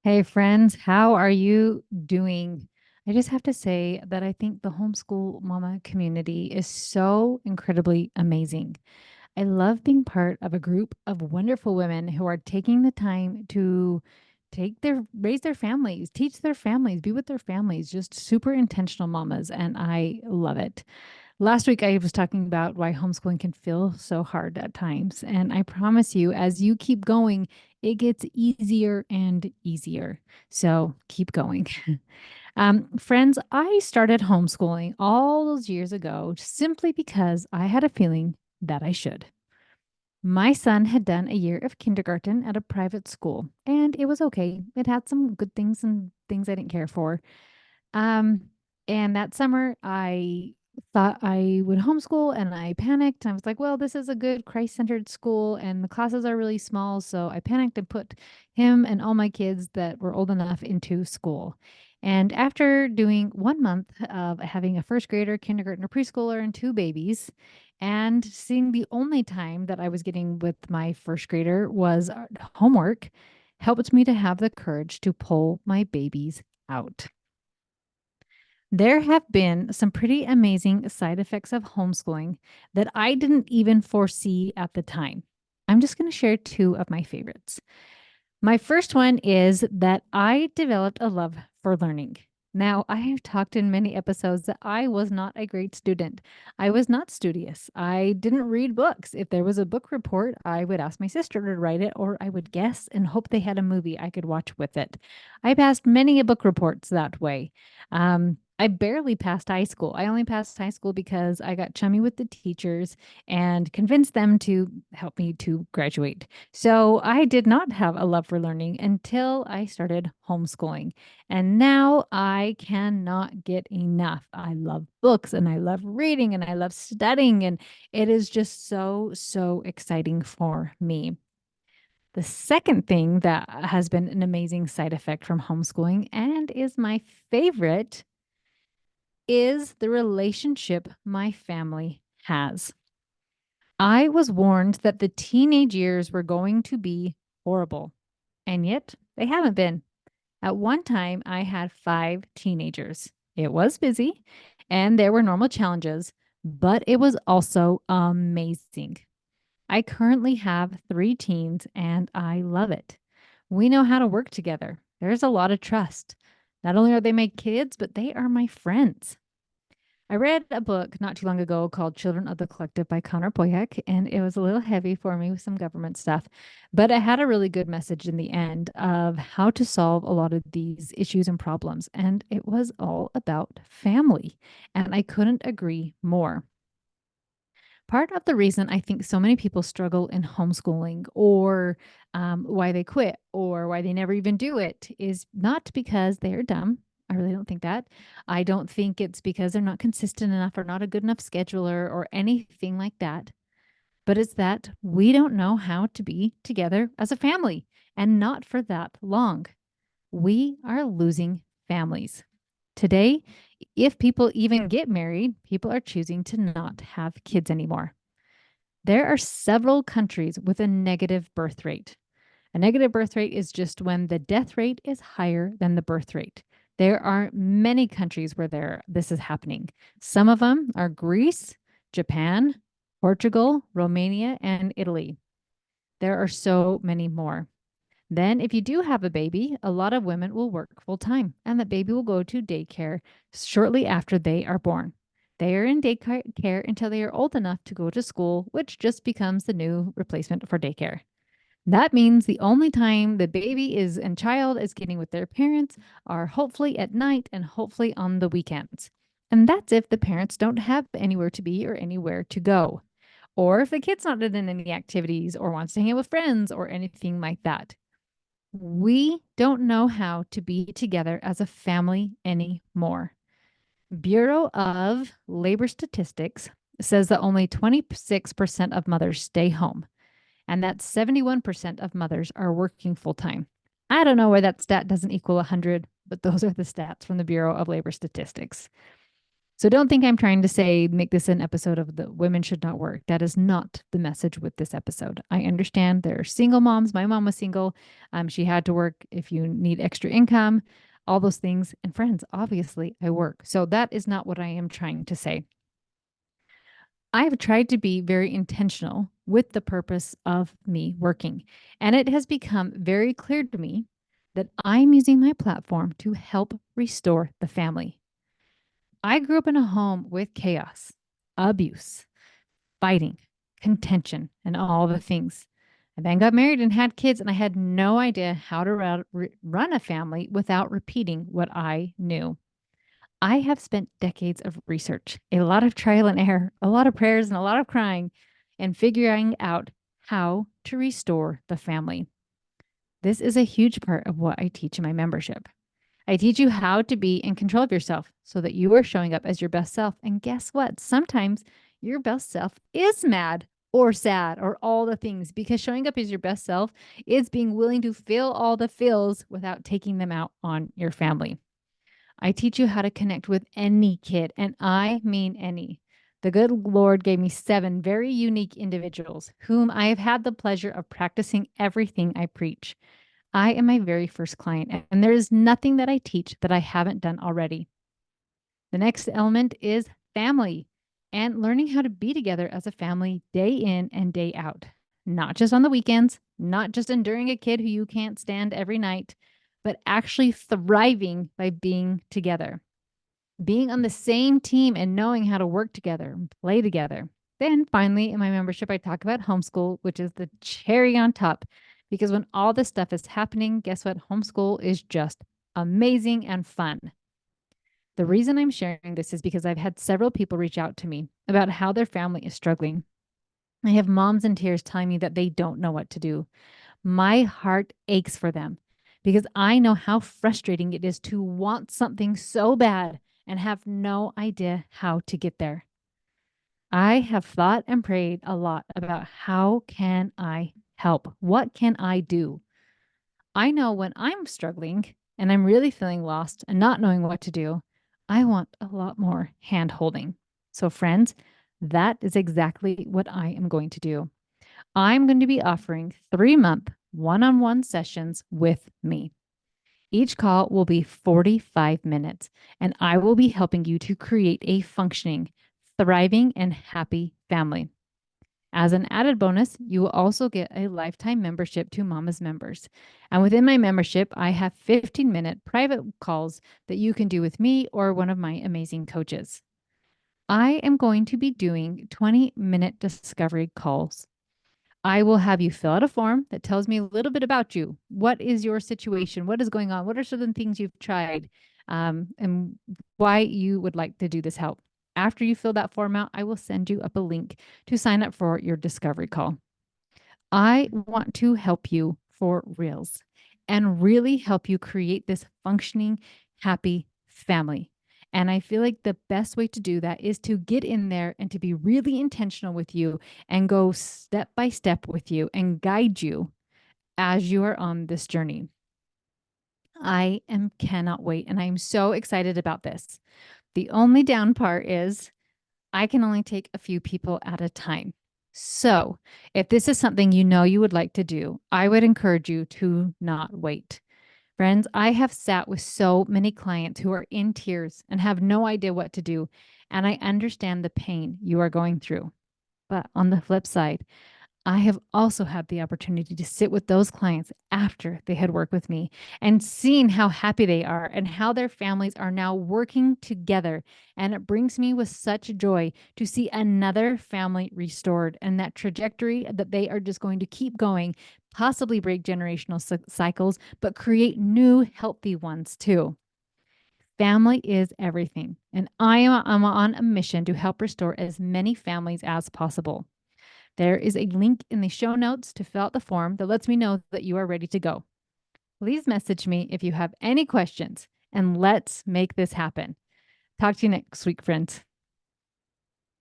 Hey friends, how are you doing? I just have to say that I think the homeschool mama community is so incredibly amazing. I love being part of a group of wonderful women who are taking the time to raise their families, teach their families, be with their families, just super intentional mamas, and I love it. Last week, I was talking about why homeschooling can feel so hard at times. And I promise you, as you keep going, it gets easier and easier. So keep going. Friends, I started homeschooling all those years ago simply because I had a feeling that I should. My son had done a year of kindergarten at a private school, and it was okay. It had some good things and things I didn't care for. Um, and that summer, I thought I would homeschool and I panicked. I was like, well, this is a good Christ centered school and the classes are really small. So I panicked and put him and all my kids that were old enough into school. And after doing 1 month of having a first grader, kindergartner, preschooler, and two babies, and seeing the only time that I was getting with my first grader was homework, helped me to have the courage to pull my babies out. There have been some pretty amazing side effects of homeschooling that I didn't even foresee at the time. I'm just going to share two of my favorites. My first one is that I developed a love for learning. Now, I have talked in many episodes that I was not a great student. I was not studious. I didn't read books. If there was a book report, I would ask my sister to write it, or I would guess and hope they had a movie I could watch with it. I passed many a book reports that way. I barely passed high school. I only passed high school because I got chummy with the teachers and convinced them to help me to graduate. So I did not have a love for learning until I started homeschooling. And now I cannot get enough. I love books and I love reading and I love studying. And it is just so, so exciting for me. The second thing that has been an amazing side effect from homeschooling and is my favorite is the relationship my family has. I was warned that the teenage years were going to be horrible, and yet they haven't been. At one time, I had five teenagers. It was busy and there were normal challenges, but it was also amazing. I currently have three teens and I love it. We know how to work together. There's a lot of trust. Not only are they my kids, but they are my friends. I read a book not too long ago called Children of the Collective by Connor Boyack, and it was a little heavy for me with some government stuff, but it had a really good message in the end of how to solve a lot of these issues and problems. And it was all about family. And I couldn't agree more. Part of the reason I think so many people struggle in homeschooling or why they quit or why they never even do it is not because they are dumb. I really don't think that. I don't think it's because they're not consistent enough or not a good enough scheduler or anything like that. But it's that we don't know how to be together as a family and not for that long. We are losing families. Today, if people even get married, people are choosing to not have kids anymore. There are several countries with a negative birth rate. A negative birth rate is just when the death rate is higher than the birth rate. There are many countries where this is happening. Some of them are Greece, Japan, Portugal, Romania, and Italy. There are so many more. Then, if you do have a baby, a lot of women will work full time and the baby will go to daycare shortly after they are born. They are in daycare until they are old enough to go to school, which just becomes the new replacement for daycare. That means the only time the baby is and child is getting with their parents are hopefully at night and hopefully on the weekends. And that's if the parents don't have anywhere to be or anywhere to go. Or if the kid's not in any activities or wants to hang out with friends or anything like that. We don't know how to be together as a family anymore. Bureau of Labor Statistics says that only 26% of mothers stay home and that 71% of mothers are working full time. I don't know why that stat doesn't equal 100, but those are the stats from the Bureau of Labor Statistics. So don't think I'm trying to say, make this an episode of the women should not work. That is not the message with this episode. I understand there are single moms. My mom was single. She had to work if you need extra income, all those things. And friends, obviously, I work. So that is not what I am trying to say. I have tried to be very intentional with the purpose of me working. And it has become very clear to me that I'm using my platform to help restore the family. I grew up in a home with chaos, abuse, fighting, contention, and all the things. I then got married and had kids, and I had no idea how to run a family without repeating what I knew. I have spent decades of research, a lot of trial and error, a lot of prayers, and a lot of crying, and figuring out how to restore the family. This is a huge part of what I teach in my membership. I teach you how to be in control of yourself so that you are showing up as your best self. And guess what? Sometimes your best self is mad or sad or all the things, because showing up as your best self is being willing to feel all the feels without taking them out on your family. I teach you how to connect with any kid, and I mean any. The good Lord gave me 7 very unique individuals whom I have had the pleasure of practicing everything I preach. I am my very first client, and there is nothing that I teach that I haven't done already. The next element is family and learning how to be together as a family day in and day out, not just on the weekends, not just enduring a kid who you can't stand every night, but actually thriving by being together, being on the same team and knowing how to work together and play together. Then finally, in my membership, I talk about homeschool, which is the cherry on top. Because when all this stuff is happening, guess what? Homeschool is just amazing and fun. The reason I'm sharing this is because I've had several people reach out to me about how their family is struggling. I have moms in tears telling me that they don't know what to do. My heart aches for them because I know how frustrating it is to want something so bad and have no idea how to get there. I have thought and prayed a lot about how can I help? What can I do? I know when I'm struggling and I'm really feeling lost and not knowing what to do, I want a lot more hand holding. So, friends, that is exactly what I am going to do. I'm going to be offering 3-month one on one sessions with me. Each call will be 45 minutes, and I will be helping you to create a functioning, thriving, and happy family. As an added bonus, you will also get a lifetime membership to Mama's Members. And within my membership, I have 15-minute private calls that you can do with me or one of my amazing coaches. I am going to be doing 20-minute discovery calls. I will have you fill out a form that tells me a little bit about you. What is your situation? What is going on? What are some of the things you've tried? And why you would like to do this help. After you fill that form out, I will send you up a link to sign up for your discovery call. I want to help you for reals and really help you create this functioning, happy family. And I feel like the best way to do that is to get in there and to be really intentional with you and go step by step with you and guide you as you are on this journey. I am cannot wait, and I am so excited about this. The only down part is I can only take a few people at a time. So, if this is something you know you would like to do, I would encourage you to not wait. Friends, I have sat with so many clients who are in tears and have no idea what to do, and I understand the pain you are going through. But on the flip side, I have also had the opportunity to sit with those clients after they had worked with me and seen how happy they are and how their families are now working together. And it brings me with such joy to see another family restored and that trajectory that they are just going to keep going, possibly break generational cycles, but create new healthy ones too. Family is everything. And I'm on a mission to help restore as many families as possible. There is a link in the show notes to fill out the form that lets me know that you are ready to go. Please message me if you have any questions, and let's make this happen. Talk to you next week, friends.